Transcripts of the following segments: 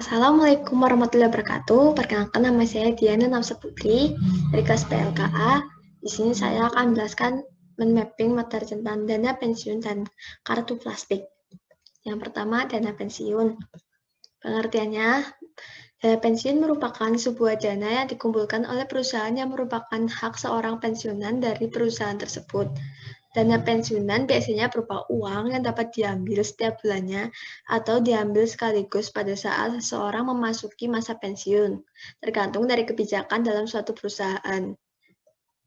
Assalamualaikum warahmatullahi wabarakatuh. Perkenalkan nama saya Diana Namsa Putri dari kelas PLKA. Di sini saya akan menjelaskan mapping materi tentang dana pensiun dan kartu plastik. Yang pertama, dana pensiun. Pengertiannya, dana pensiun merupakan sebuah dana yang dikumpulkan oleh perusahaan yang merupakan hak seorang pensiunan dari perusahaan tersebut. Dana pensiunan biasanya berupa uang yang dapat diambil setiap bulannya atau diambil sekaligus pada saat seseorang memasuki masa pensiun, tergantung dari kebijakan dalam suatu perusahaan.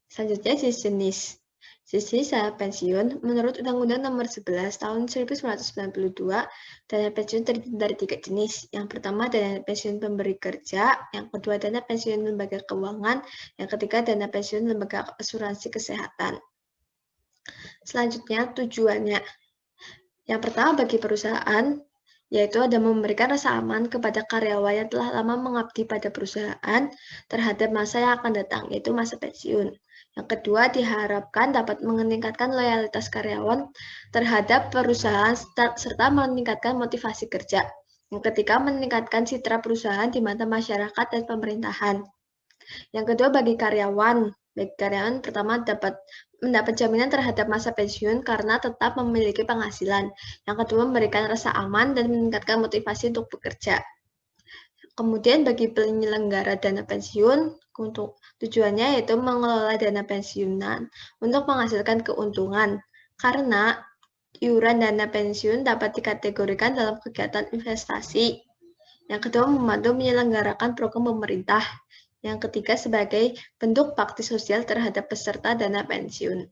Selanjutnya, jenis-jenis. Jenis dana pensiun, menurut Undang-Undang Nomor 11 Tahun 1992, dana pensiun terdiri dari 3 jenis. Yang pertama, dana pensiun pemberi kerja. Yang kedua, dana pensiun lembaga keuangan. Yang ketiga, dana pensiun lembaga asuransi kesehatan. Selanjutnya, tujuannya. Yang pertama, bagi perusahaan, yaitu ada memberikan rasa aman kepada karyawan yang telah lama mengabdi pada perusahaan terhadap masa yang akan datang, yaitu masa pensiun. Yang kedua, diharapkan dapat meningkatkan loyalitas karyawan terhadap perusahaan serta meningkatkan motivasi kerja. Yang ketiga, meningkatkan citra perusahaan di mata masyarakat dan pemerintahan. Yang kedua, bagi karyawan. Bagi karyawan, pertama mendapat jaminan terhadap masa pensiun karena tetap memiliki penghasilan. Yang kedua, memberikan rasa aman dan meningkatkan motivasi untuk bekerja. Kemudian bagi penyelenggara dana pensiun, untuk tujuannya yaitu mengelola dana pensiunan untuk menghasilkan keuntungan. Karena iuran dana pensiun dapat dikategorikan dalam kegiatan investasi. Yang kedua, membantu menyelenggarakan program pemerintah. Yang ketiga, sebagai bentuk bakti sosial terhadap peserta dana pensiun.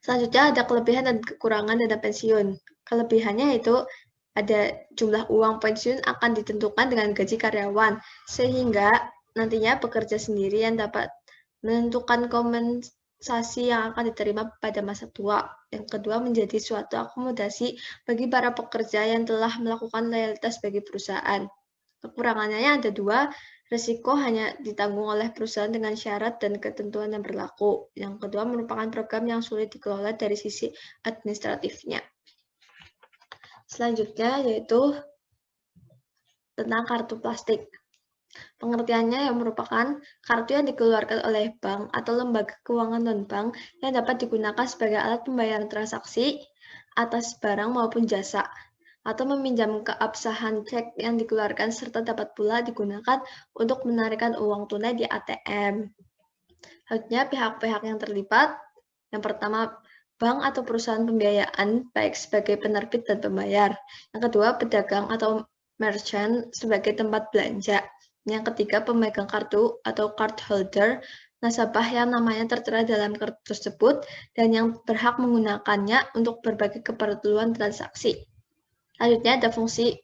Selanjutnya ada kelebihan dan kekurangan dana pensiun. Kelebihannya yaitu ada jumlah uang pensiun akan ditentukan dengan gaji karyawan, sehingga nantinya pekerja sendiri yang dapat menentukan kompensasi yang akan diterima pada masa tua. Yang kedua, menjadi suatu akomodasi bagi para pekerja yang telah melakukan loyalitas bagi perusahaan. Kekurangannya ada dua, risiko hanya ditanggung oleh perusahaan dengan syarat dan ketentuan yang berlaku. Yang kedua, merupakan program yang sulit dikelola dari sisi administratifnya. Selanjutnya yaitu tentang kartu plastik. Pengertiannya yang merupakan kartu yang dikeluarkan oleh bank atau lembaga keuangan non-bank yang dapat digunakan sebagai alat pembayaran transaksi atas barang maupun jasa, atau meminjam keabsahan cek yang dikeluarkan serta dapat pula digunakan untuk menarikan uang tunai di ATM. Selanjutnya, pihak-pihak yang terlibat. Yang pertama, bank atau perusahaan pembiayaan, baik sebagai penerbit dan pembayar. Yang kedua, pedagang atau merchant sebagai tempat belanja. Yang ketiga, pemegang kartu atau card holder, nasabah yang namanya tertera dalam kartu tersebut dan yang berhak menggunakannya untuk berbagai keperluan transaksi. Selanjutnya ada fungsi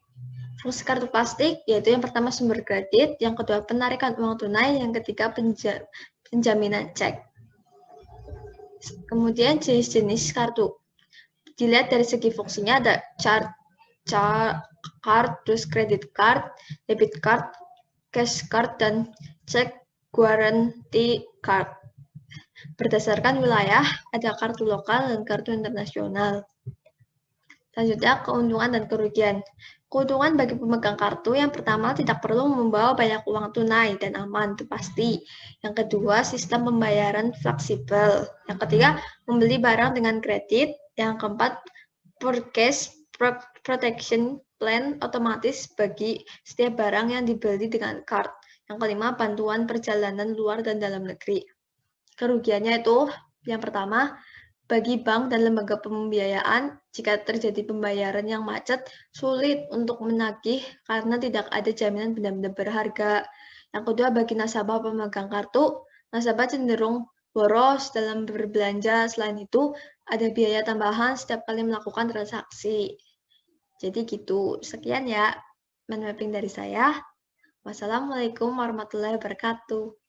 kartu plastik, yaitu yang pertama sumber kredit, yang kedua penarikan uang tunai, yang ketiga penjaminan cek. Kemudian jenis-jenis kartu. Dilihat dari segi fungsinya ada card, terus credit card, debit card, cash card, dan check guarantee card. Berdasarkan wilayah, ada kartu lokal dan kartu internasional. Selanjutnya, keuntungan dan kerugian. Keuntungan bagi pemegang kartu yang pertama tidak perlu membawa banyak uang tunai dan aman, itu pasti. Yang kedua, sistem pembayaran fleksibel. Yang ketiga, membeli barang dengan kredit. Yang keempat, purchase protection plan otomatis bagi setiap barang yang dibeli dengan card. Yang kelima, bantuan perjalanan luar dan dalam negeri. Kerugiannya itu, yang pertama, bagi bank dan lembaga pembiayaan, jika terjadi pembayaran yang macet, sulit untuk menagih karena tidak ada jaminan benda-benda berharga. Yang kedua, bagi nasabah pemegang kartu, nasabah cenderung boros dalam berbelanja. Selain itu, ada biaya tambahan setiap kali melakukan transaksi. Jadi gitu. Sekian ya, mind mapping dari saya. Wassalamualaikum warahmatullahi wabarakatuh.